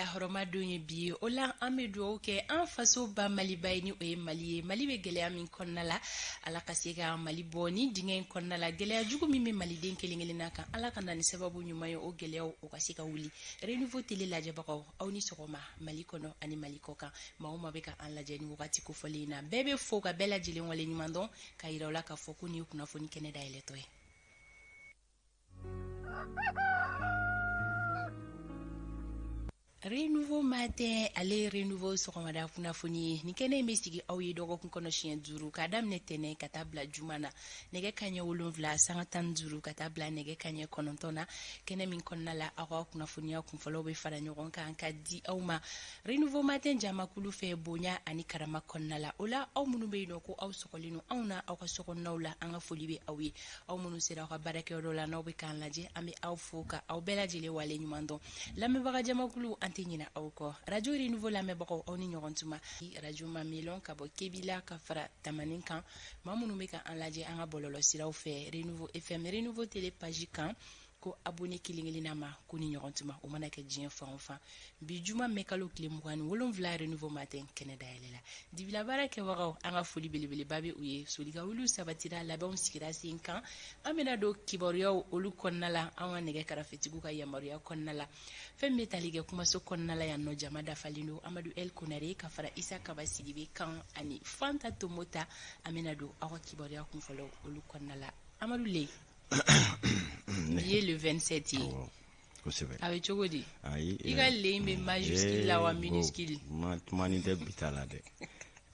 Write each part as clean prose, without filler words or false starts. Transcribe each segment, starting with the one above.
la hɔrɔma don ye bi ye o la an bɛ dugawu kɛ an faso ba Maliba ye ni o ye Mali ye. Mali bɛ gɛlɛya min kɔnɔna la Ala ka se ka Mali bɔ ni dingɛ in kɔnɔna la. Gɛlɛya jugu min bɛ maliden kelen-kelenna kan Ala ka na ni sababu ɲuman ye o gɛlɛyaw o ka se ka wuli. Renouveau télé lajɛbagaw aw ni sɔgɔma Mali kɔnɔ ani Mali kɔ kan. Maa o maa bɛ ka an lajɛ ni wagati kofɔlen in na bɛɛ bɛ fo ka bɛɛ lajɛlen wale ɲuman dɔn ka yira u la k'a fɔ ko nin ye kunnafoni kɛnɛ dayɛlɛtɔ ye. Renouveau matin, ale renouveau sɔgɔmada kunnafoni ni kɛnɛ in bɛ sigi aw ye dɔgɔkun kɔnɔ siɲɛ 5 ka daminɛ tɛnɛ ka taa bila juma na nɛgɛ kanɲɛ 7 sanga 15 ka taa bila nɛgɛ kanɲɛ 9 na kɛnɛ min kɔnɔna la aw ka kunnafoniya kunfɔlɔw bɛ fara ɲɔgɔn kan ka di aw ma. Renouveau matin jamakulu fɛ bonya ani karama kɔnɔna la o la aw minnu bɛ yen nɔ ko aw sɔgɔlen don anw na aw ka sokɔnɔnaw la an ka foli bɛ aw ye. Aw minnu sera aw ka baarakɛyɔrɔ la n'aw bɛ k'an lajɛ an bɛ aw fo ka aw bɛɛ lajɛlen wale ɲuman dɔn. Lamɛnbaga jamakulu an tɛ ɲinɛ aw kɔ. Radio Renouveau lamɛnbagaw aw ni ɲɔgɔn tuma. Radio Mamilon ka bɔ Kebila ka fara Tamanin kan. Maa minnu bɛ ka an lajɛ an ka bɔlɔlɔ siraw fɛ Renouveau FM Renouveau Télé page kan ko abonné kelen-kelenna ma ko ni ɲɔgɔn tuma o mana kɛ diɲɛ fan o fan. Bi juma mɛ kalo tile 27 Renouveau matin kɛnɛ dayɛlɛ la. Dibila baara kɛbagaw an ka foli belebeleba bɛ u ye. Solikawuliw sabatira labɛnw sigira sen kan. An bɛna don kibaruyaw olu kɔnɔna la an ka nɛgɛ karafetigiw ka yamaruya kɔnɔna la. Fɛn bɛ tali kɛ kumaso kɔnɔna la yan nɔ jama dafalen don Amadu El Konare ka fara Isa Kaba Sidibe kan ani Fanta Tomota an bɛna don aw ka kibaruya kunfɔlɔ olu kɔnɔna la. Amadu le bi ye le 27 ye. A bɛ cogo di? I ka le in bɛ majuscule la wa minuscule? Tumani tɛ bita la dɛ.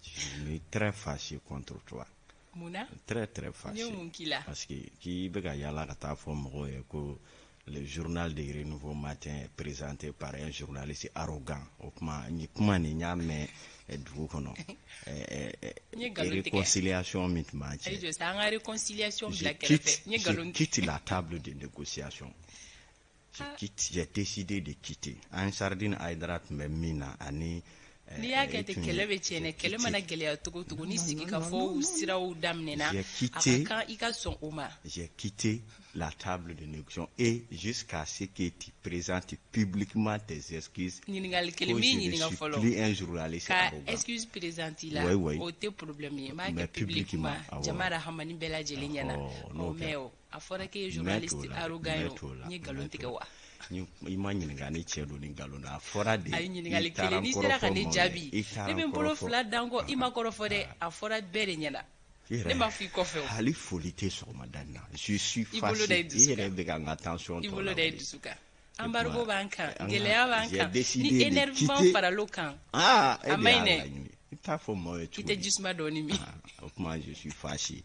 Je suis très fâché contre toi. Muna? Très très fâché. Ni mun k'i la? Parce que k'i bɛ ka yala ka taa fɔ mɔgɔw ye ko le journal de Renouveau matin est présenté par un journaliste arrogant. O kuma ni kuma nin y'a mɛn dugu kɔnɔ. Réconciliation min tun b'an cɛ. Ayi jɔ sa an ka réconciliation bila kɛrɛfɛ. Je quitte la table de négociation. J'ai décidé de quitter. An Sardine Aïdara tun bɛ min na ani n'i y'a kɛ ten kɛlɛ bɛ tiɲɛ dɛ kɛlɛ mana gɛlɛya cogo o cogo ni sigi ka fɔ siraw daminɛna a ka kan i ka sɔn o ma. J'ai quitté la table de négociation et jusqu'à ce que tu présentes publiquement tes excuses. Ɲininkali kelen min ɲininka fɔlɔ plus un journaliste ka arrogant. excuse présenter la o tɛ problème ye n b'a kɛ publiquement jama rahamani bɛɛ lajɛlen ɲɛna mais a fɔra k'e ye journaliste arrogant ye n ye nkalon tigɛ wa. I ma ɲininka ni cɛ don ni nkalon na a fɔra de. A ye ɲininkali kelen n'i sera ka ne jaabi ne bɛ n bolo fila dan kɔ i ma kɔrɔfɔ dɛ a fɔra bɛɛ de ɲɛna ne ma fɔ i kɔfɛ o. Hali foli tɛ sɔgɔmada in na je suis fâché i yɛrɛ bɛ ka n ka tension tɔ la. I bolo da i dusu kan embargo b'an kan gɛlɛya b'an kan ni énervement faral'o kan a maɲi dɛ. I t'a fɔ maaw ye cogo i tɛ jisuma dɔɔni min. O kuma je suis fâché.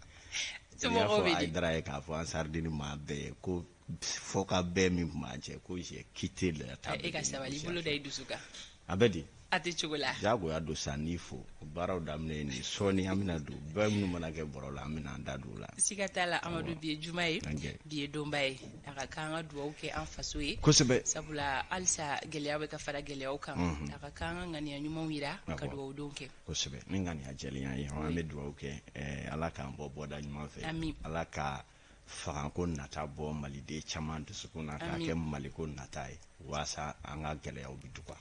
Somɔgɔw bɛ di. Aïdara ye k'a fɔ an Sardini maa bɛɛ ye ko fɔ ka bɛɛ min tun b'an cɛ ko j'ai quitté la table. E ka sabali i bolo da i dusu kan. A bɛ di. A tɛ cogo la. Jagoya don sa n'i fo baaraw daminɛ ni sɔɔni an bɛna don bɛɛ minnu mana kɛ bɔrɔ la an bɛna an da don o la. Siga t'a la Amadu bi ye juma ye bi ye donba ye a ka kan an ka dugawu kɛ an faso ye. Kosɛbɛ. Sabula halisa gɛlɛya bɛ ka fara gɛlɛyaw kan a ka kan an ka ŋaniya ɲumanw yira ka dugawu kɛ. Kosɛbɛ ni ŋaniya jɛlenya ye an bɛ dugawu kɛ ala k'an bɔ bɔda ɲuman fɛ. Ami. Ala ka fangako nata bɔ maliden caman dusukun na k'a kɛ maliko nata ye waasa an ka gɛlɛyaw bɛ duga.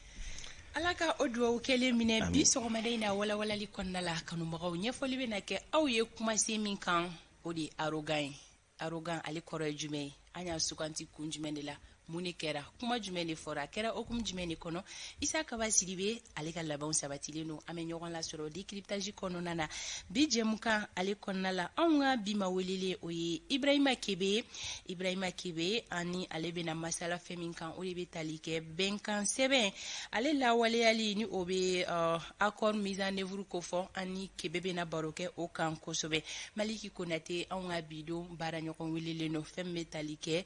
Ala ka o duwawu kelen minɛ bi sɔgɔmada in na walawalali kɔnɔna la kanubagaw ɲɛfɔli bɛ na kɛ aw ye kumasen min kan o de ye arrogant ye. Arrogant ale kɔrɔ ye jumɛn ye an y'a suganti kun jumɛn de la mun de kɛra kuma jumɛn de fɔra a kɛra hukumu jumɛn de kɔnɔ Isa Kaba Sidibe ale ka labɛnw sabatilen don an bɛ ɲɔgɔn lasɔrɔ décryptage kɔnɔna na bi jɛmukan ale kɔnɔna la anw ka bi ma welelen o ye Ibrahima Kebe ani ale bɛna masala fɛn min kan o de bɛ tali kɛ bɛnkan sɛbɛn ale lawaleyali ni o bɛ accord mise en œuvre ko fɔ ani Kebe bɛna baro kɛ o kan kosɛbɛ Maliki Konate anw ka bidon baara ɲɔgɔn welelen don fɛn bɛ tali kɛ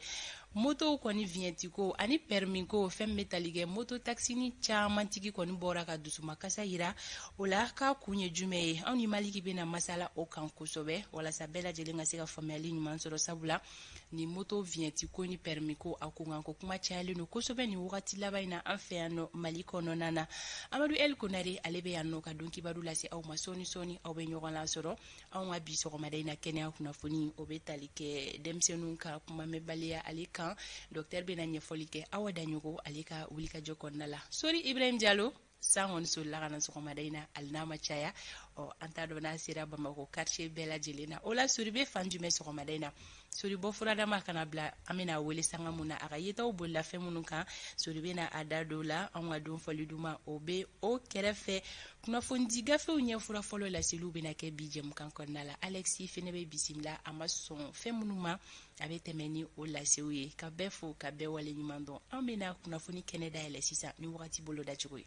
moto kɔni vignette ko ani permis ko fɛn bɛ tali kɛ moto taxi ni caman tigi kɔni bɔra ka dusuma kasa yira o la k'a kun ye jumɛn ye anw ni Maliki bɛna masala o kan kosɛbɛ walasa bɛɛ lajɛlen ka se ka faamuyali ɲuman sɔrɔ sabula ni moto vignette ko ni permis ko a ko nka ko kuma cayalen don kosɛbɛ ni wagati laban in na an fɛ yan nɔ Mali kɔnɔna na Amadu El Konare ale bɛ yan nɔ ka don kibaru lase aw ma sɔɔni aw bɛ ɲɔgɔn lasɔrɔ anw ka bi sɔgɔmada in na kɛnɛya kunnafoni o bɛ tali kɛ denmisɛnninw ka kuma mɛnbaliya ale kan docteur bɛna bena ɲɛfɔli kɛ Awa Daɲogo ale ka wulikajɔ kɔnɔna la. Sori Ibrahim Diallo san kɔni solila ka na sɔgɔmada in na ali n'a ma caya an t'a dɔn n'a sera Bamako quartier bɛɛ lajɛlen na. O la Sori bɛ fan jumɛn sɔgɔmada in na? Sori bɔ furadama kana bila an bɛna wele sanga mun na a ka yetaw bolila fɛn minnu kan Sori bɛna a da don la an ka don fɔli duma o bɛ o kɛrɛfɛ kunnafoni gafew ɲɛfura fɔlɔ laseliw bɛna kɛ bi jɛmukan kɔnɔna la. Alexi fɛnɛ bɛ bisimila a ma sɔn fɛn minnu ma a bɛ tɛmɛ ni o lasew ye ka bɛɛ fo ka bɛɛ wale ɲuman dɔn. An bɛna kunnafoni kɛnɛ dayɛlɛ sisan ni wagati bolo dacogo ye.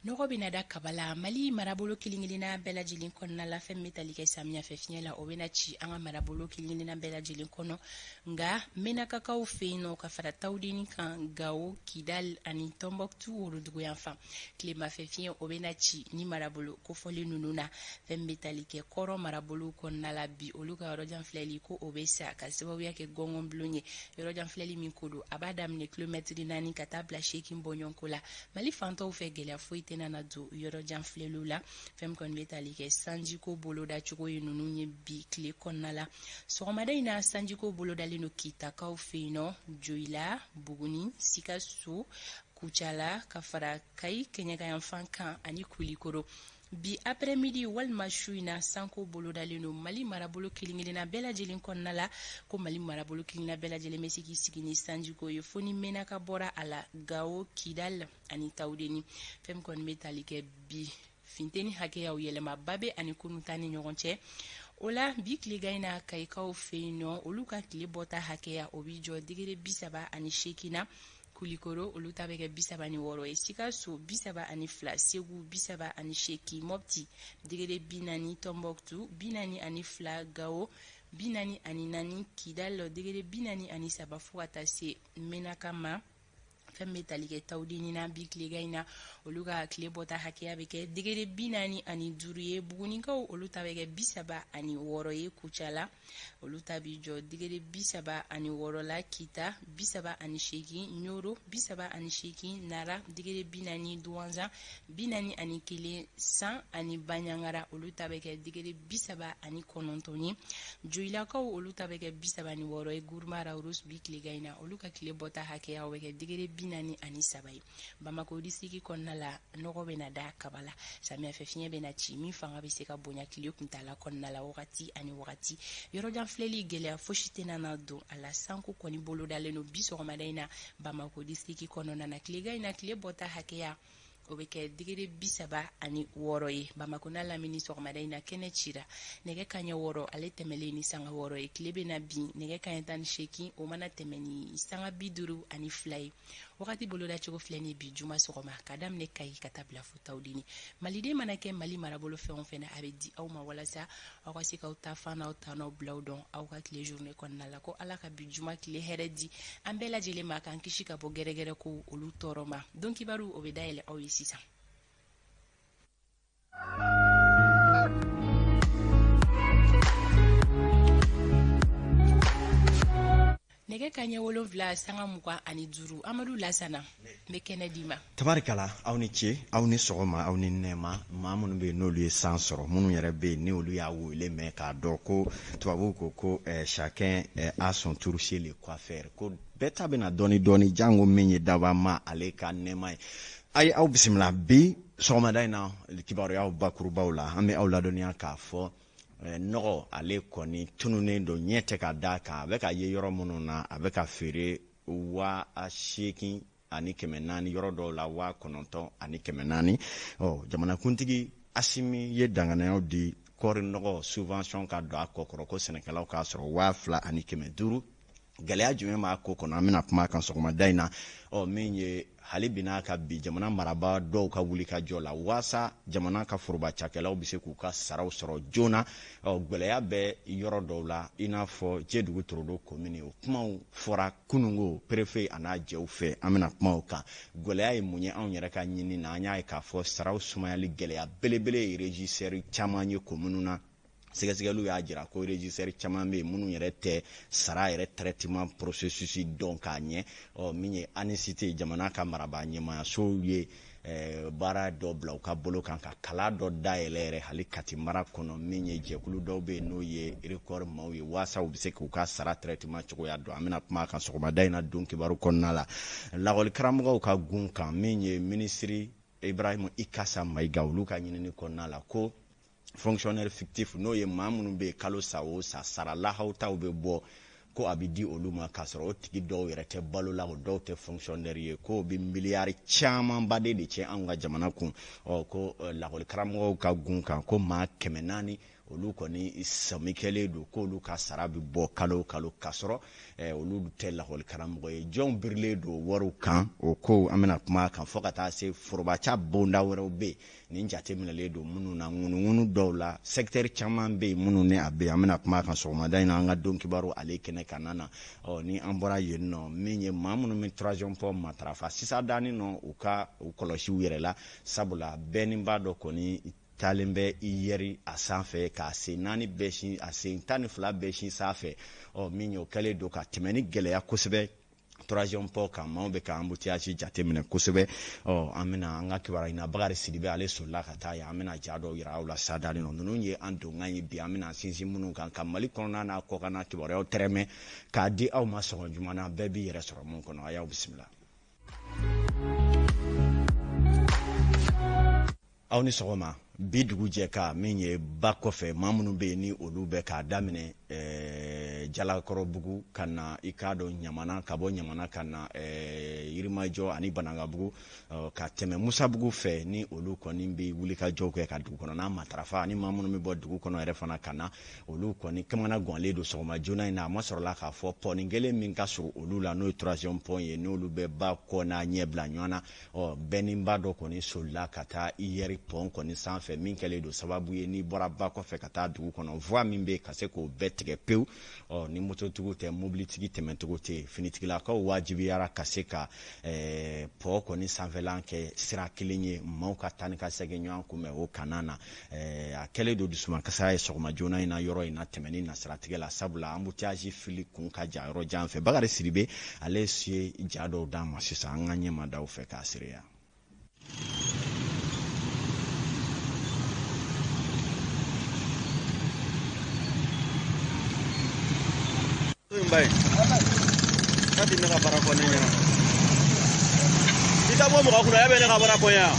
Nɔgɔ bɛna da kabala Mali marabolo kelen-kelenna bɛɛ lajɛlen kɔnɔna la fɛn min bɛ tali kɛ samiya fɛ fiɲɛ la o bɛna ci an ka marabolo kelen-kelenna bɛɛ lajɛlen kɔnɔ nka Menakakaw fɛ yen nɔ ka fara Tawudeni kan Gao, Kidal ani Tombouctou worodugu yan fan tilemafɛ fiɲɛ o bɛna ci ni marabolo kofɔlen ninnu na fɛn min bɛ tali kɛ kɔrɔ marabolo kɔnɔna la bi olu ka yɔrɔjan filɛli ko o bɛ sa ka sababuya kɛ gɔngɔnbulon ye yɔrɔjan filɛli min ko don a b'a daminɛ kilomɛtiri 4 ka taa bila 8 bɔɲɔnko la Mali fantaw fɛ gɛlɛya foyi tɛ na do yɔrɔjan filɛliw la fɛn kɔni bɛ tali kɛ sanjiko boloda cogo ye ninnu ye bi tile kɔnɔna la sɔgɔmada in na sanjiko bolodalen do Kitakaw fɛ yen nɔ Joyila Buguni Sikaso Kucala ka fara Kayi Kɛɲɛka fan kan ani Kulikoro bi après-midi walima su in na sanko bolodalen do Mali marabolo kelen-kelenna bɛɛ lajɛlen kɔnɔna la ko Mali marabolo kelen-kelenna bɛɛ lajɛlen bɛ se k'i sigi ni sanjiko ye fo ni Menaka bɔra a la Gao, Kidal ani Tawudeni fɛn kɔni bɛ tali kɛ bi finteni hakɛyaw yɛlɛmaba bɛ ani kunun ta ni ɲɔgɔn cɛ o la bi tilegan in na Kayikaw fɛ yen nɔ olu ka tile bɔta hakɛya o bi jɔ degere 38 na Kulikoro olu ta bɛ kɛ 36 ye Sikaso 32 Segu 38 Mopti degere 40 Tombouctou 42 Gao 44 Kidal degere 43 fo ka taa se Menaka ma fɛn bɛ tali kɛ Tawudeni na bi tilegan in na olu ka tile bɔta hakɛya bɛ kɛ degere 45 ye Bugunikaw olu ta bɛ kɛ 36 ye Kucala olu ta bi jɔ degere 36 la Kita 38 Nyoro 38 Nara degere 40 Douanza 41 San ani Banyangara olu ta bɛ kɛ degere 39 ye Joyilakaw olu ta bɛ kɛ 36 ye Gourmara Rose bi tilegan in na olu ka tile bɔta hakɛya bɛ kɛ degere 43 ye Bamako district kɔnɔna la nɔgɔ bɛna da kabala samiya fɛ fiɲɛ bɛna ci min fanga bɛ se ka bonya tile kuntala kɔnɔna la wagati ani wagati yɔrɔjan filɛli gɛlɛya fosi tɛna na don a la sanko kɔni bolodalen do bi sɔgɔmada in na Bamako district kɔnɔna na tilegan in na tile bɔta hakɛya o bɛ kɛ degere 36 ye Bamako n'a lamini sɔgɔmada in na kɛnɛ cira nɛgɛ kaɲɛ 6 ale tɛmɛlen ni sanga 6 ye tile bɛna bin nɛgɛ kaɲɛ 18 o mana tɛmɛ ni sanga 52 ye wagati boloda cogo filɛ ni bi juma sɔgɔma ka daminɛ Kayi ka taa bila fo Tawudeni maliden mana kɛ Mali marabolo fɛn o fɛn a bɛ di aw ma walasa aw ka se k'aw ta fan n'aw ta n'aw bilaw dɔn aw ka tile journée kɔnɔna la ko Ala ka bi juma tile hɛrɛ di an bɛɛ lajɛlen ma k'an kisi ka bɔ gɛrɛgɛrɛ ko olu tɔɔrɔ ma don kibaru o bɛ dayɛlɛ aw ye sisan. Nɛgɛ kaɲɛ 7 sanga 25 Amadu Lasana n bɛ kɛnɛ di ma. Tabarikala aw ni ce aw ni sɔgɔma aw ni nɛɛma maa minnu bɛ yen n'olu ye san sɔrɔ minnu yɛrɛ bɛ yen ni olu y'a wele mɛn k'a dɔn ko tubabuw ko chacun a son tour chez le coiffeur ko bɛɛ ta bɛna dɔɔni jango min ye daba ma ale ka nɛɛma ye a ye aw bisimila bi sɔgɔmada in na kibaruyaw bakurubaw la an bɛ aw ladɔnniya k'a fɔ nɔgɔ ale kɔni tununnen don ɲɛ tɛ ka da kan a bɛ ka ye yɔrɔ minnu na a bɛ ka feere 8,000 ani 400 yɔrɔ dɔw la 9,000 ani 400 jamanakuntigi Asimi ye danganiyaw di kɔɔri nɔgɔ subvention ka don a kɔ kɔrɔ ko sɛnɛkɛlaw k'a sɔrɔ 2,000 ani 500 gɛlɛya jumɛn b'a ko kɔnɔ an bɛna kuma kan sɔgɔmada in na min ye hali bi n'a ka bi jamana marabaa dɔw ka wuli ka jɔ la waasa jamana ka foroba cakɛlaw bɛ se k'u ka saraw sɔrɔ joona gɛlɛya bɛ yɔrɔ dɔw la i n'a fɔ Jɛdugu Torodo commune o kumaw fɔra kunungo préfet a n'a jɛw fɛ an bɛna kuma o kan gɛlɛya ye mun ye anw yɛrɛ ka ɲini na an y'a ye k'a fɔ saraw sumayali gɛlɛya belebele ye régisseur caman ye commune na sɛgɛsɛgɛliw y'a jira ko régisseur caman bɛ yen minnu yɛrɛ tɛ sara yɛrɛ traitement processus dɔn k'a ɲɛ min ye ANICT jamana ka marabaa ɲɛmaayasow ye baara dɔ bila u ka bolo kan ka kala dɔ dayɛlɛ yɛrɛ hali Kati mara kɔnɔ min ye jɛkulu dɔw bɛ yen n'o ye record maaw ye waasa u bɛ se k'u ka sara traitement cogoya dɔn an bɛna kuma kan sɔgɔmada in na don kibaru kɔnɔna la lakɔli karamɔgɔw ka gun kan min ye ministre Ibrahim Ikasa Mayiga olu ka ɲinini kɔnɔna la ko fonctionnaire fictif n'o ye maa minnu bɛ kalo sa o sa sara lahaw taw bɛ bɔ ko a bɛ di olu ma k'a sɔrɔ o tigi dɔw yɛrɛ tɛ balo la o dɔw tɛ fonctionnaire ye ko bɛ miliyari camanba de tiɲɛ anw ka jamana kun ko lakɔli karamɔgɔw ka gun kan ko maa 400 olu kɔni sami kɛlen don k'olu ka sara bɛ bɔ kalo o kalo k'a sɔrɔ olu tɛ lakɔli karamɔgɔ ye jɔnw birilen don wariw kan o ko an bɛna kuma kan fɔ ka taa se forobaca bonda wɛrɛw bɛ yen nin jate minɛlen don minnu na ŋunuŋunu dɔw la secteur caman bɛ yen minnu ni a bɛ yen an bɛna kuma kan sɔgɔmada in na an ka don kibaru ale kɛnɛ kan na ni an bɔra yen nɔ min ye maa minnu bɛ troisième pont matarafa sisan dani nɔ u ka u kɔlɔsi u yɛrɛ la sabula bɛɛ ni b'a dɔn kɔni talen bɛ i yɛri a sanfɛ k'a sen 4 bɛɛ sin a sen 12 bɛɛ sin sanfɛ min y'o kɛlen don ka tɛmɛ ni gɛlɛya kosɛbɛ troisième pont kan maaw bɛ ka embouteillage jate minɛ kosɛbɛ an bɛna an ka kibaruya in na Bakari Sidibe ale solila ka taa yen an bɛna ja dɔw yira aw la sa dani nɔ ninnu ye an donkan ye bi an bɛna sinsin minnu kan ka Mali kɔnɔna n'a kɔkan na kibaruyaw tɛrɛmɛ k'a di aw ma sɔgɔma juma na bɛɛ b'i yɛrɛ sɔrɔ mun kɔnɔ a y'aw bisimila. aw ni sɔgɔma bi dugu jɛ ka min ye ba kɔfɛ maa minnu bɛ yen ni olu bɛ k'a daminɛ Jalakɔrɔbugu ka na i k'a dɔn Ɲamana ka bɔ Ɲamana ka na Yirimajɔ ani Banangabugu ka tɛmɛ Musabugu fɛ ni olu kɔni bɛ wulikajɔw kɛ ka dugu kɔnɔna matarafa ani maa minnu bɛ bɔ dugu kɔnɔ yɛrɛ fana ka na olu kɔni kamana ganlen don sɔgɔma joona in na a ma sɔrɔla k'a fɔ pɔnni kelen min ka surun olu la n'o ye troisième pont ye n'olu bɛ ba kɔ n'a ɲɛ bila ɲɔgɔn na bɛɛ ni ba dɔ kɔni solila ka taa i yɛri pont kɔni sanfɛ min kɛlen don sababu ye n'i bɔra ba kɔfɛ ka taa dugu kɔnɔ voie min bɛ yen ka se k'o bɛɛ tigɛ pewu ni mototigiw tɛ mobilitigi tɛmɛcogo tɛ yen finitigilakaw wajibiyara ka se ka pont kɔni sanfɛlan kɛ sira kelen ye maaw ka taa ni ka segin ɲɔgɔn kunbɛn o kanna na a kɛlen don dusumakasa ye sɔgɔma joona in na yɔrɔ in na tɛmɛni nasiratigɛ la sabula embouteillage fili kun ka jan yɔrɔ jan fɛ Bakari Sidibe ale ye ja dɔw d'an ma sisan an ka ɲɛmadaw fɛ k'a sereya. Baik. Nanti nak para konenya. Kita mau muka kuda ya bene ka para konya.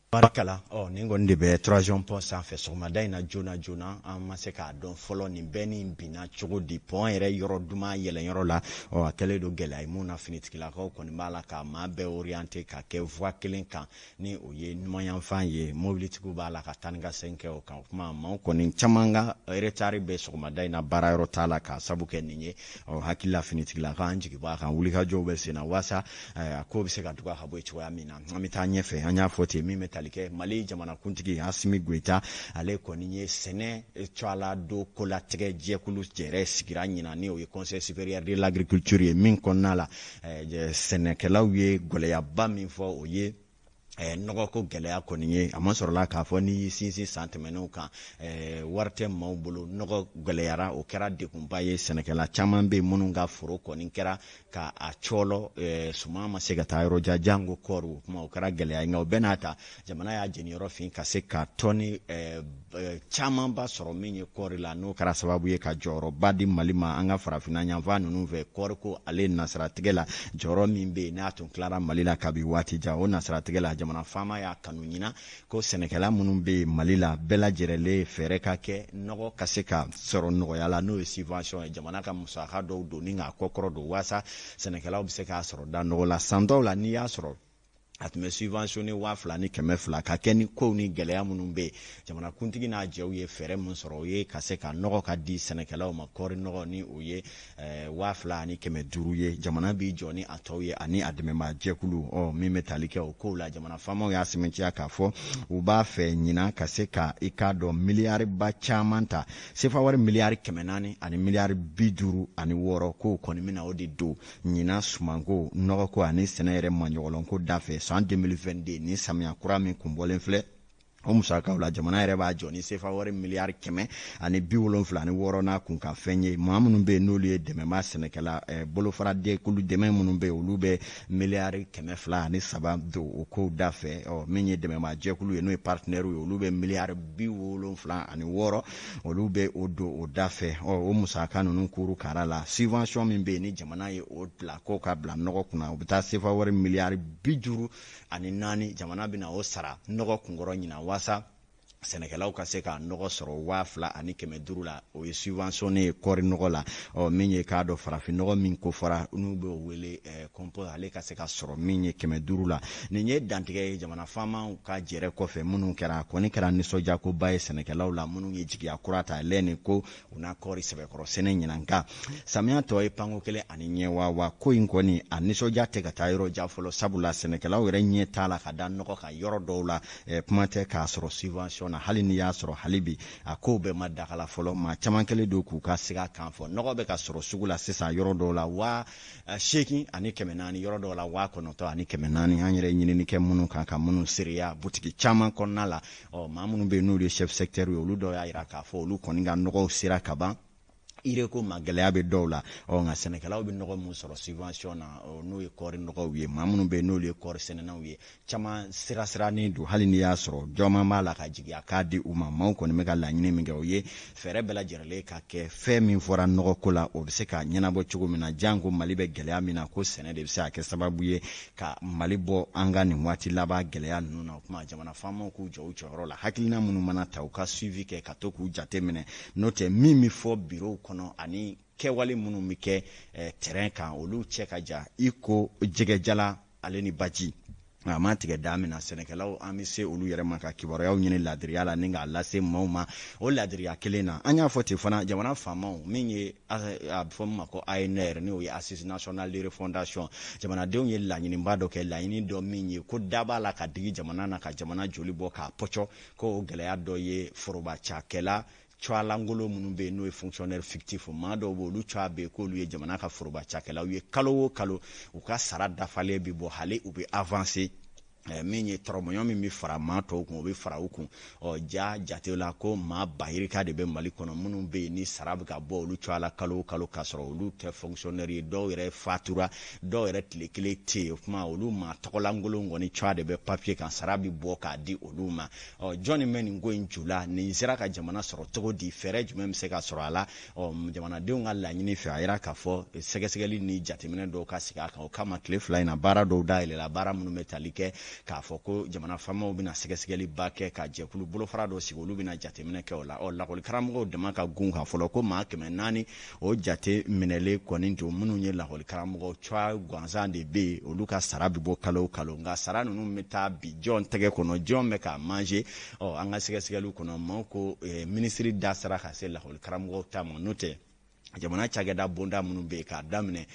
Barakala ni kɔni de bɛ troisième pont sanfɛ sɔgɔmada in na joona joona an ma se k'a dɔn fɔlɔ nin bɛɛ ni binna cogo di pont yɛrɛ yɔrɔ duman yɛlɛnyɔrɔ la a kɛlen don gɛlɛya ye mun na finitigilakaw kɔni b'a la ka maa bɛɛ orienté ka kɛ voie kelen kan ni o ye ɲumanyanfan ye mobilitigiw b'a la ka taa ni ka segin kɛ o kan o kuma maaw kɔni caman ka retard bɛ sɔgɔmada in na baara yɔrɔ t'a la k'a sabu kɛ nin ye hakili la finitigilakaw an jigi b'a kan wulikajɔw bɛ sen na waasa a ko bɛ se ka dɔgɔya ka bɔ yen cogoya min na an bɛ taa ɲɛfɛ an y'a fɔ ten min bɛ tali kɛ Mali jamanakuntigi Asimi Goita ale kɔni ye sɛnɛ cɔla do kolatigɛ jɛkulu yɛrɛ sigira ɲina ni o ye Conseil supérieur de l'agriculture ye min kɔnɔna la sɛnɛkɛlaw ye gɛlɛyaba min fɔ o ye nɔgɔ ko gɛlɛya kɔni ye a ma sɔrɔla k'a fɔ ni sinsin san tɛmɛnenw kan wari tɛ maaw bolo nɔgɔ gɛlɛyara o kɛra degunba ye sɛnɛkɛla caman bɛ yen minnu ka foro kɔni kɛra ka a cɔlɔ suma ma se ka taa yɔrɔ jan jango kɔɔri o kuma o kɛra gɛlɛya nka o bɛɛ n'a ta jamana y'a jeni yɔrɔ fin ka se ka tɔni camanba sɔrɔ min ye kɔɔri la n'o kɛra sababu ye ka jɔyɔrɔba di Mali ma an ka farafinna yanfan ninnu fɛ kɔɔri ko ale nasaratigɛ la jɔyɔrɔ min bɛ yen n'a tun tilara Mali la kabi waati jan o nasaratigɛ la jamana faama y'a kanu ɲina ko sɛnɛkɛla minnu bɛ Mali la bɛɛ lajɛlen fɛɛrɛ ka kɛ nɔgɔ ka se ka sɔrɔ nɔgɔya la n'o ye subvention ye jamana ka musaka dɔw don ni k'a kɔkɔrɔ don waasa sɛnɛkɛlaw bɛ se k'a sɔrɔ da nɔgɔ la san dɔw la n'i y'a sɔrɔ a tun bɛ subventionné 2,000 ni 200 ka kɛ ni kow ni gɛlɛya minnu bɛ yen jamanakuntigi n'a jɛw ye fɛɛrɛ min sɔrɔ o ye ka se ka nɔgɔ ka di sɛnɛkɛlaw ma kɔɔri nɔgɔ ni o ye 2,000 ni 500 ye jamana b'i jɔ ni a tɔw ye ani a dɛmɛbaa jɛkulu min bɛ tali kɛ o kow la jamana faamaw y'a sɛmɛntiya k'a fɔ u b'a fɛ ɲina ka se ka i k'a dɔn miliyariba caman ta sefa wari miliyari 400 ani miliyari 56 kow kɔni bɛna o de don ɲina sumanko nɔgɔko ani sɛnɛ yɛrɛ maɲɔgɔlɔnko da fɛ san 2022 ni samiya kura min kun bɔlen filɛ o musakaw la jamana yɛrɛ b'a jɔ ni sefa wari miliyari 176 ni wɔɔrɔ n'a kun ka fɛn ye maa minnu bɛ yen n'olu ye dɛmɛba sɛnɛkɛla bolofaradekulu dɛmɛ minnu bɛ yen olu bɛ miliyari 203 don o kow da fɛ min ye dɛmɛba jɛkulu ye n'o ye partenaire ye olu bɛ miliyari 76 olu bɛ o don o da fɛ o musaka ninnu kuru kara la subvention min bɛ yen ni jamana ye o bila ko ka bila nɔgɔ kunna o bɛ taa sefa wari miliyari 54 jamana bɛna o sara nɔgɔ kunkɔrɔ ɲina wasa sɛnɛkɛlaw ka se ka nɔgɔ sɔrɔ 2500 la o ye subventionné ye kɔri nɔgɔ la min ye k'a dɔ farafin nɔgɔ min ko fɔra n'u bɛ wele compost ale ka se ka sɔrɔ min ye 500 la nin ye dantigɛ ye jamana faamaw ka jɛrɛ kɔfɛ minnu kɛra kɔni kɛra nisɔndiya ko ba ye sɛnɛkɛlaw la minnu ye jigiya kura ta lɛni ko u na kɔri sɛbɛkɔrɔ sɛnɛ ɲinanka samiya tɔ ye panko kelen ani ɲɛ wa ko in kɔni a nisɔndiya tɛ ka taa yɔrɔ jan fɔlɔ sabula sɛnɛkɛlaw yɛrɛ ɲɛ t'a la ka da nɔgɔ ka yɔrɔ dɔw la kuma tɛ k'a sɔrɔ subvention na hali ni y'a sɔrɔ hali bi a ko bɛɛ ma dakala fɔlɔ maa caman kɛlen don k'u ka siga kan fɔ nɔgɔ bɛ ka sɔrɔ sugu la sisan yɔrɔ dɔw la 8 ani 400 yɔrɔ dɔw la 9 ani 400 an yɛrɛ ɲinini kɛ minnu kan ka minnu seereya butigi caman kɔnɔna la maa minnu bɛ yen n'olu ye chef secteur ye olu dɔw y'a yira k'a fɔ olu kɔni ka nɔgɔw sera ka ban ireko ma gɛlɛya bɛ dɔw la nka sɛnɛkɛlaw bɛ nɔgɔ mun sɔrɔ subvention na n'o ye kɔri nɔgɔw ye maa minnu bɛ yen n'olu ye kɔri sɛnɛnaw ye caman sirasiranin don hali ni y'a sɔrɔ jɔnman b'a la ka jigiya k'a di u ma maaw kɔni bɛ ka laɲini min kɛ o ye fɛɛrɛ bɛɛ lajɛlen ka kɛ fɛn min fɔra nɔgɔko la o bɛ se ka ɲɛnabɔ cogo min na janko mali bɛ gɛlɛya min na ko sɛnɛ de bɛ se ka kɛ sababu ye ka mali bɔ an ka nin waati laban gɛlɛya ninnu na o kuma jamana faamaw k'u jɔ u jɔyɔrɔ la hakilina minnu mana ta u ka suivi kɛ ka to k'u jate minɛ n'o tɛ min bɛ fɔ bureau kɔnɔ ani kɛwale minnu bɛ kɛ terrain kan olu cɛ ka jan i ko jɛgɛjala ale ni baji a ma tigɛ da min na sɛnɛkɛlaw an bɛ se olu yɛrɛ ma ka kibaruyaw ɲini ladiriya la ni k'a lase maaw ma o ladiriya kelen na an y'a fɔ ten fana jamana faamaw min ye a bɛ fɔ min ma ko ANR n'o ye Assise Nationale de Refondation jamanadenw ye laɲiniba dɔ kɛ laɲini dɔ min ye ko da b'a la ka digi jamana na ka jamana joli bɔ k'a pɔcɔ ko o gɛlɛya dɔ ye forobacakɛla cɔalangolo minnu bɛ yen n'o ye fonctionnaire fictif maa dɔw bɛ olu cɔa bɛ yen k'olu ye jamana ka forobacakɛlaw ye kalo o kalo u ka sara dafalen bɛ bɔ hali u bɛ avancer min ye tɔrɔmɔɲɔ min bɛ fara maa tɔw kun o bɛ fara u kun ja jate la ko maa bayirika de bɛ mali kɔnɔ minnu bɛ yen ni sara bɛ ka bɔ olu cɔa la kalo o kalo k'a sɔrɔ olu tɛ fonctionnaire ye dɔw yɛrɛ fatura dɔw yɛrɛ tile kelen tɛ yen o kuma olu maa tɔgɔlankolon kɔni cɔa de bɛ papier kan sara bɛ bɔ k'a di olu ma jɔnni bɛ nin ko in ju la nin sera ka jamana sɔrɔ cogo di fɛɛrɛ jumɛn bɛ se ka sɔrɔ a la jamanadenw ka laɲini fɛ a yira k'a fɔ sɛgɛsɛgɛli ni jateminɛ dɔw ka sigi a kan o kama tile fila in na baara dɔw dayɛlɛla baara minnu bɛ tali kɛ k'a fɔ ko jamana faamaw bɛna sɛgɛsɛgɛli ba kɛ ka jɛkulu bolofara dɔ sigi olu bɛna jateminɛ kɛ o la lakɔli karamɔgɔw dama ka gun kan fɔlɔ ko maa 400 o jate minɛlen kɔni don minnu ye lakɔli karamɔgɔ cɔa gansan de bɛ yen olu ka sara bɛ bɔ kalo o kalo nka sara ninnu bɛ taa bi jɔn tɛgɛ kɔnɔ jɔn bɛ k'a manger an ka sɛgɛsɛgɛliw kɔnɔ maaw ko minisiri da sera ka se lakɔli karamɔgɔw ta ma n'o tɛ jamana cakɛda bonda minnu bɛ yen k'a daminɛ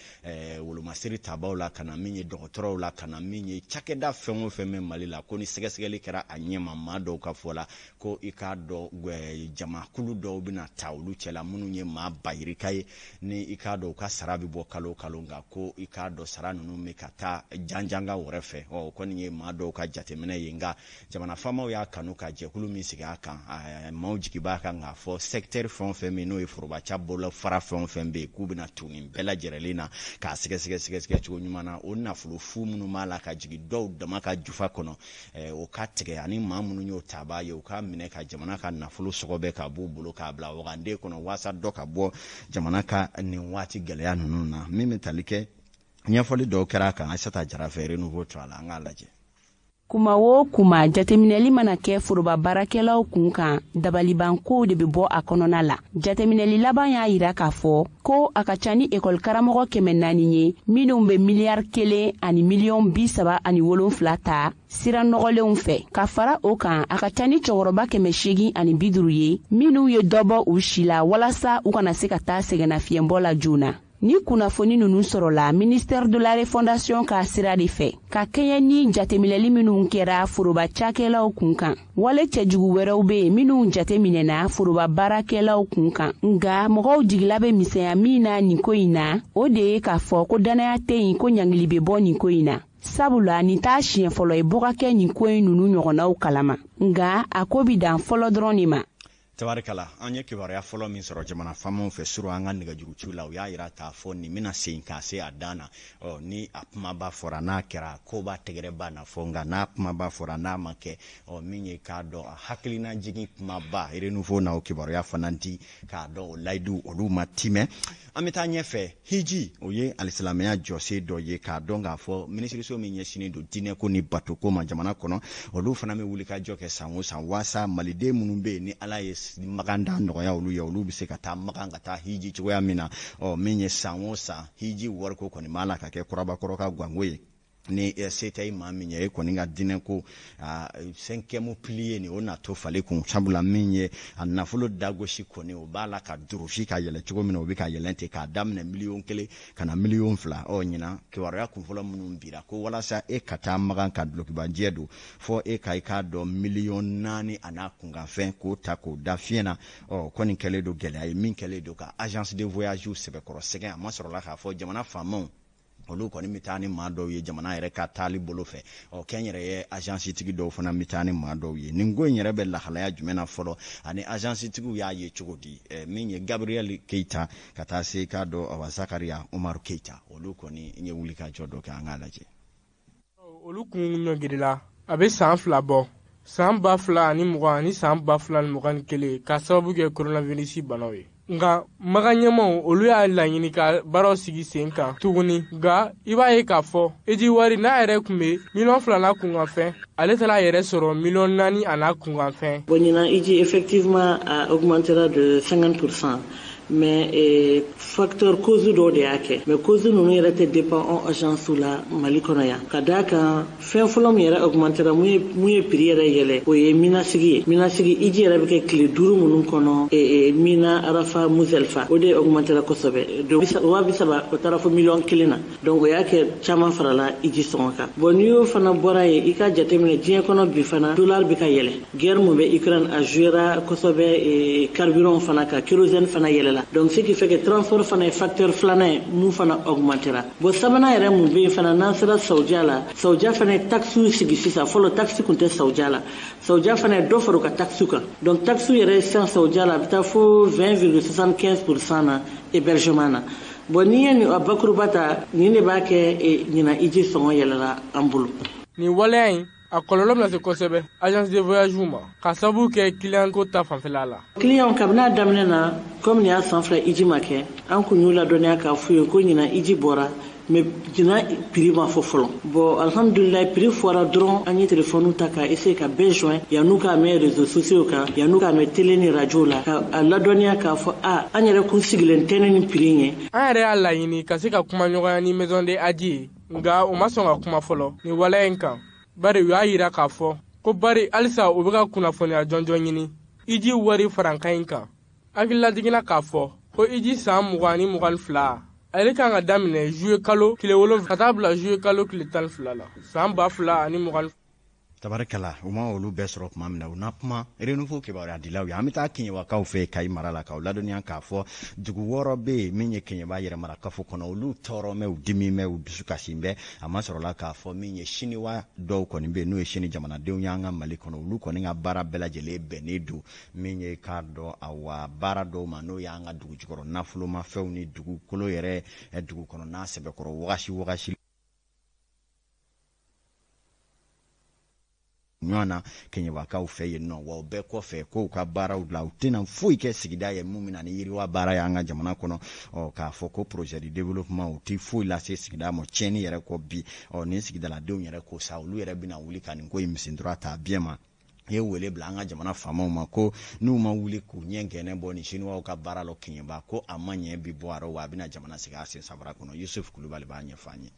wolomasiri tabaw la ka na min ye dɔgɔtɔrɔw la ka na min ye cakɛda fɛn o fɛn bɛ mali la ko ni sɛgɛsɛgɛli kɛra a ɲɛma maa dɔw ka fɔ la ko i k'a dɔn jamakulu dɔw bɛna ta olu cɛla minnu ye maa bayirika ye ni i k'a dɔn u ka sara bɛ bɔ kalo o kalo nka ko i k'a dɔn sara ninnu bɛ ka taa janjanga wɛrɛ fɛ o kɔni ye maa dɔw ka jateminɛ ye nka jamana faamaw y'a kanu ka jɛkulu min sigi a kan maaw jigi b'a kan k'a fɔ secteur fɛn o fɛn min n'o ye forobaca bolofara fɛn o fɛn bɛ yen k'u bɛna tu nin bɛɛ lajɛlen na k'a sɛgɛsɛgɛ cogo ɲuman na o nafolo fu minnu b'a la ka jigin dɔw dama ka jufa kɔnɔ o ka tigɛ ani maa minnu y'o tabaa ye u ka minɛ ka jamana ka nafolo sɔgɔbɛ ka b'u bolo k'a bila waganden kɔnɔ waasa dɔ ka bɔ jamana ka nin waati gɛlɛya ninnu na min bɛ tali kɛ ɲɛfɔli dɔw kɛra a kan Aissata Jara fɛ Renouveau to a la an k'a lajɛ. Kuma o kuma jateminɛli mana kɛ foroba baarakɛlaw kun kan dabalibanko de bɛ bɔ a kɔnɔna la. Jateminɛli laban y'a yira k'a fɔ ko a ka ca ni école karamɔgɔ 400 ye minnu bɛ miliyari 1 ani miliyɔn 37 ta sira nɔgɔlenw fɛ. Ka fara o kan a ka ca ni cɛkɔrɔba 850 ye minnu ye dɔ bɔ u si la walasa u kana se ka taa sɛgɛnnafiɲɛbɔ la joona. Ni kunnafoni ninnu sɔrɔla ministère de la refondation ka sira de fɛ ka kɛɲɛ ni jateminɛli minnu kɛra foroba cakɛlaw kun kan wale cɛjugu wɛrɛw bɛ yen minnu jateminɛna foroba baarakɛlaw kun kan nka mɔgɔw jigila bɛ misɛnya min na nin ko in na o de ye k'a fɔ ko danaya tɛ yen ko ɲangili bɛ bɔ nin ko in na. sabula nin t'a siɲɛ fɔlɔ ye bɔ ka kɛ nin ko in nunu ɲɔgɔnnaw kalama nga a ko bi dan fɔlɔ dɔrɔn de ma. tabarikala an ye kibaruya fɔlɔ min sɔrɔ jamana faamaw fɛ suru an ka nɛgɛjuruciw la u y'a yira k'a fɔ nin bɛna segin k'a se a dan na ni a kumaba fɔra n'a kɛra koba tɛgɛrɛba na fɔ nka n'a kumaba fɔra n'a ma kɛ min ye k'a dɔn a hakilina jigin kumaba renouveau na o kibaruya fana di k'a dɔn o layidu olu ma timɛ an bɛ taa ɲɛfɛ hiji o ye alisilamɛya jɔsen dɔ ye k'a dɔn k'a fɔ minisiriso min ɲɛsinnen don diinɛko ni batoko ma jamana kɔnɔ olu fana bɛ wulikajɔ kɛ san o san waasa maliden minnu bɛ yen ni ala ye magan da nɔgɔya olu ye olu bɛ se ka taa magan ka taa hiji cogoya min na min ye san o san hiji wariko kɔni b'a la ka kɛ kɔrɔbakɔrɔ ka gwango ye ni se tɛ maa min ye e kɔni ka diinɛ ko 5e pilier ni o na to fale kun sabula min ye a nafolo dagosi kɔni o b'a la ka durusi ka yɛlɛ cogo min na o bɛ ka yɛlɛn ten k'a daminɛ 1,000,000 ka na 2,000,000 ɲinan kibaruya kunfɔlɔ minnu bira ko walasa e ka taa magan ka dulokibanjɛ don fɔ e ka i k'a dɔn 4,000,000 a n'a kunkanfɛn k'o ta k'o da fiɲɛ na kɔni kɛlen don gɛlɛya ye min kɛlen don ka agence de voyage sɛbɛkɔrɔ sɛgɛn a ma sɔrɔla k'a fɔ jamana faamaw olu kɔni bɛ taa ni maa dɔw ye jamana yɛrɛ ka taali bolo fɛ kɛn yɛrɛ ye agence tigi dɔw fana bɛ taa ni maa dɔw ye nin ko in yɛrɛ bɛ lahalaya jumɛn na fɔlɔ ani agence tigiw y'a ye cogo di min ye Gabriel Keita ka taa se k'a dɔn Awa Zakaria Umaru Keita olu kɔni ye wulikajɔ dɔ kɛ an k'a lajɛ olu kun ɲɔgirila a bɛ san 2 bɔ san 2020 ani 20 ani san 2021 ka sababu kɛ coronavirus banaw ye nga maga ɲɛmaw olu y'a laɲini ka baaraw sigi sen kan tuguni nga i b'a ye k'a fɔ eji wari n'a yɛrɛ kun bɛ 2,000,000 n'a kunkanfɛn ale taara a yɛrɛ sɔrɔ 4,000,000 a n'a kunkanfɛn. Bon ɲinan eji effectivement a augmentera de 50%. Mais facteur cause dɔ de y'a kɛ mais cause ninnu yɛrɛ tɛ dépend en agence la Mali kɔnɔ yan ka d'a kan fɛn fɔlɔ min yɛrɛ augmentera mun ye prix yɛrɛ yɛlɛ o ye minasigi ye minasigi iji yɛrɛ bɛ kɛ tile 5 minnu kɔnɔ mina arafa muzelfa o de augmentera kosɛbɛ donc 30,000 o taara fɔ 1,000,000 na donc o y'a kɛ caman farala iji sɔngɔ kan bon n'i y'o fana bɔra ye i ka jateminɛ diɲɛ kɔnɔ bi fana dollar bɛ ka yɛlɛ guerre mun bɛ Ukraine a jouera kosɛbɛ carburant fana kan kérosène fana yɛlɛla donc ce qui fait que transport fana ye facteur filanan ye mun fana augmentera bon sabanan yɛrɛ mun bɛ yen fana n'an sera Saudiya la Saudiya fana ye taxe sigi sisan fɔlɔ taxe kun tɛ Saudiya la Saudiya fana ye dɔ fara u ka taxe kan donc taxe yɛrɛ sisan Saudiya la a bɛ taa fo 20,75% na hébergement na bon n'i ye nin a bakuruba ta nin de b'a kɛ ɲinan iji sɔngɔ yɛlɛla an bolo. Nin waleya in a kɔlɔlɔ bɛna se kosɛbɛ agence de voyage ma ka sababu kɛ client ko ta fanfɛla la. Client kabini a daminɛ na comme nin y'a san 2 iji ma kɛ an kun y'u ladɔnniya k'a f'u ye ko ɲinan iji bɔra mais ɲinan prix ma fɔ fɔlɔ bon alhamdulillah prix fɔra dɔrɔn an ye téléphone ta ka essayer ka bɛɛ joint yan'u k'a mɛn réseaux sociaux kan yan'u k'a mɛn télé ni radio la ka a ladɔnniya k'a fɔ an yɛrɛ kun sigilen tɛ ni prix ye. An yɛrɛ y'a laɲini ka se ka kuma ɲɔgɔnya ni maison de aji ye nka u ma sɔn ka kuma fɔlɔ nin waleya in kan bari u y'a yira k'a fɔ ko bari halisa u bɛ ka kunnafoniya jɔnjɔn ɲini iji wari farankan in kan hakililajiginna k'a fɔ ko iji san 20 ni 22 ale kan ka daminɛ juillet kalo tile 7 ka taa bila juillet kalo tile 12 la san 2020 ani 20. tabarikala u ma olu bɛɛ sɔrɔ tuma min na u na kuma renouveau kibaruya dilaw ye an bɛ taa Keɲewakaw fɛ Kayi mara la k'aw ladɔnniya k'a fɔ dugu 6 bɛ yen min ye Keɲeba yɛrɛmara kafo kɔnɔ olu tɔɔrɔmɛ u dimimɛ u dusukasi bɛ a ma sɔrɔla k'a fɔ min ye siniwa dɔw kɔni bɛ yen n'o ye sini jamanadenw y'an ka Mali kɔnɔ olu kɔni ka baara bɛɛ lajɛlen bɛnnen don min ye k'a dɔn awa baara dɔw ma n'o y'an ka dugu jukɔrɔ nafolomafɛnw ni dugukolo yɛrɛ dugu kɔnɔ n'a sɛbɛkɔrɔ wagasi ɲɔgɔn na Keɲewakaw fɛ yen nɔ wa o bɛɛ kɔfɛ k'u ka baaraw la u tɛna foyi kɛ sigida ye mun bɛna ni yiriwa baara ye an ka jamana kɔnɔ k'a fɔ ko projet de développement u tɛ foyi lase sigida ma tiɲɛni yɛrɛ kɔ bi ni sigidaladenw yɛrɛ ko sa olu yɛrɛ bɛna wuli ka nin ko in misidura ta biɲɛ ma ye wele bila an ka jamana faamaw ma ko n'u ma wuli k'u ɲɛ gɛnɛ bɔ ni siniwaw ka baara la Keɲeba ko a ma ɲɛ bi bɔ a wa a bɛna jamana sigi a sen sabara kɔnɔ Yusuf Kulubali b'a ɲɛfɔ an ye.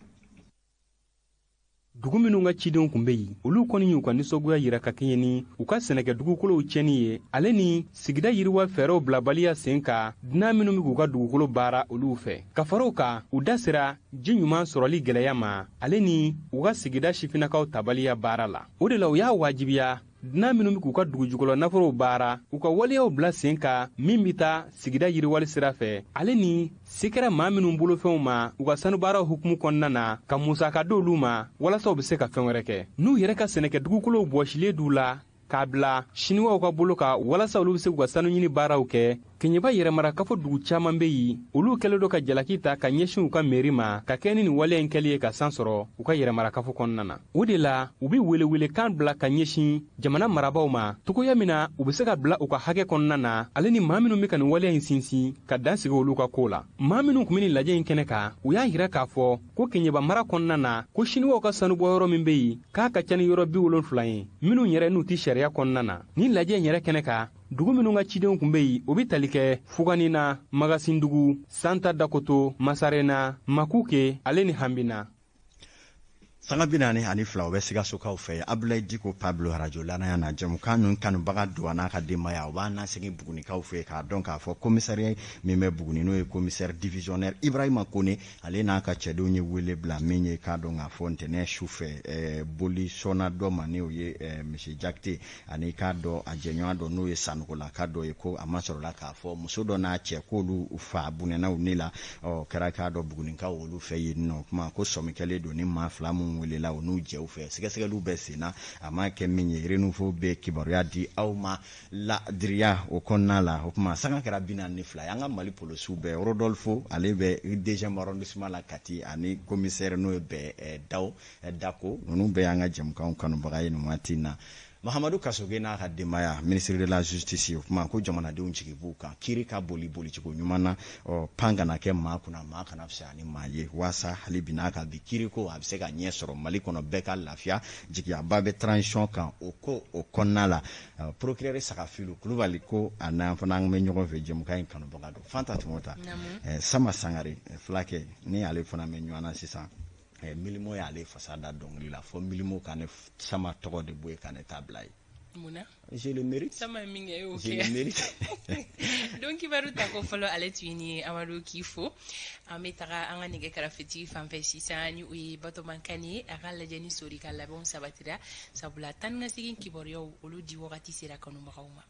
Dugu minnu ka cidenw kun bɛ yen olu kɔni y'u ka nisɔngoya yira ka kɛɲɛ ni u ka sɛnɛkɛ dugukolow tiɲɛni ye ale ni sigida yiriwa fɛɛrɛw bilabaliya sen ka dunan minnu bɛ k'u ka dugukolo baara olu fɛ ka far'o kan u da sera ji ɲuman sɔrɔli gɛlɛya ma ale ni u ka sigida sifinnakaw tabaliya baara la o de la u y'a wajibiya dunan minnu be k'u ka dugu jukɔrɔ nafolow baara u ka waleyaw bila sen ka min be taa sigida yiriwali sira fɛ ale ni se kɛra maa minnu bolofɛnw ma u ka sanubaaraw hukumu kɔnɔna na ka musaka d'olu ma walasa u be se ka fɛn wɛrɛ kɛ n'u yɛrɛ ka sɛnɛkɛ dugukolow bɔsilen d'u la k'a bila siniwaw ka bolo ka walasa olu be se k'u ka sanu ɲini baaraw kɛ keɲeba yɛrɛmara kafo dugu caaman be yen olu kɛlen do ka jalaki ta ka ɲɛsin u ka meri ma ka kɛ ni nin waleya ɲi kɛli ye ka san sɔrɔ u ka yɛrɛmara kafo kɔnɔna na o de la u be welewelekan bila ka ɲɛsin jamana marabaw ma togoya min na u be se ka bila u ka hakɛ kɔnɔna na ale ni maa minnu be ka nin waleya ɲi sinsin ka dan sigi olu ka koo la maa minnu kun be nin lajɛ ɲi kɛnɛ kan u y'a yira k'a fɔ ko keɲeba mara kɔnɔna na ko siniwaw ka sanubɔ yɔrɔ min be yen k'a ka ca ni yɔrɔ 70 ye minnu yɛrɛ n'u ti sariya kɔnɔna na nin lajɛ yɛrɛ kɛnɛ kan dugu minnu ka cidenw kun be yen o be tali kɛ fuganina magasindugu santa dakoto masarena makuke ale ni hanbina sanga 42 o bɛ sigasokaw fɛ Abdoulaye Diko Pablo radio lanaya na jamukan nun kanubaga do n'a ka denbaya o b'a nasegin bugunikaw fɛ k'a dɔn k'a fɔ commissariat min bɛ Buguni n'o ye commissaire divisionnaire Ibrahima Kone ale n'a ka cɛdenw ye wele bila min ye k'a dɔn k'a fɔ ntɛnɛn su fɛ boli sɔnna dɔ ma n'o ye monsieur Jakite ani k'a dɔn a jɛɲɔgɔn dɔ n'o ye Sanogola k'a dɔ ye ko a ma sɔrɔla k'a fɔ muso dɔ n'a cɛ k'olu fa bunɛnaw ne la kɛra k'a dɔn bugunikaw olu fɛ yen nɔ kuma ko sɔmikɛlen don ni maa fila mun welela o n'u jɛw fɛ sɛgɛsɛgɛliw bɛ senna a ma kɛ min ye renouveau bɛ kibaruya di aw ma ladiriya o kɔnɔna la o kuma sanga kɛra 42 an ka Mali polosiw bɛ Rodolfo ale bɛ 2e arrondissement la Kati ani commissaire n'o ye bɛ Dako ninnu bɛɛ y'an ka jɛmukanw kanubaga ye nin waati na Mahamadou Kasoge n'a ka denbaya ministre de la justice o kuma ko jamanadenw jigi b'u kan kiiri ka boli cogo ɲuman na pan kana kɛ maa kunna maa kana fisaya ni maa ye waasa hali bi n'a ka bi kiiri ko a bɛ se ka ɲɛ sɔrɔ Mali kɔnɔ bɛɛ ka lafiya jigiyaba bɛ transition kan o kɔnɔna la procureur Sagafilu Kulubali ko a n'an fana an bɛ ɲɔgɔn fɛ jɛmukan in kanubaga don Fanta Tumota Sama Sangare fulakɛ ni ale fana bɛ ɲɔgɔn na sisan Milimo y'ale fasa da dɔnkili la fɔ Milimo ka ne Sama tɔgɔ de bɔ ye ka ne tabila ye Muna je le mérite Sama min kɛ o je le mérite donc kibaru ta ko fɔlɔ ale tun ni Amadu Kifo an bɛ taga an ka nɛgɛ karafetigi fan fɛ sisan ni o ye Batoma Kane a ka lajɛ ni sori ka labɛnw sabatira sabula tan ka segin kibaruyaw olu di wagati sera kanubagaw ma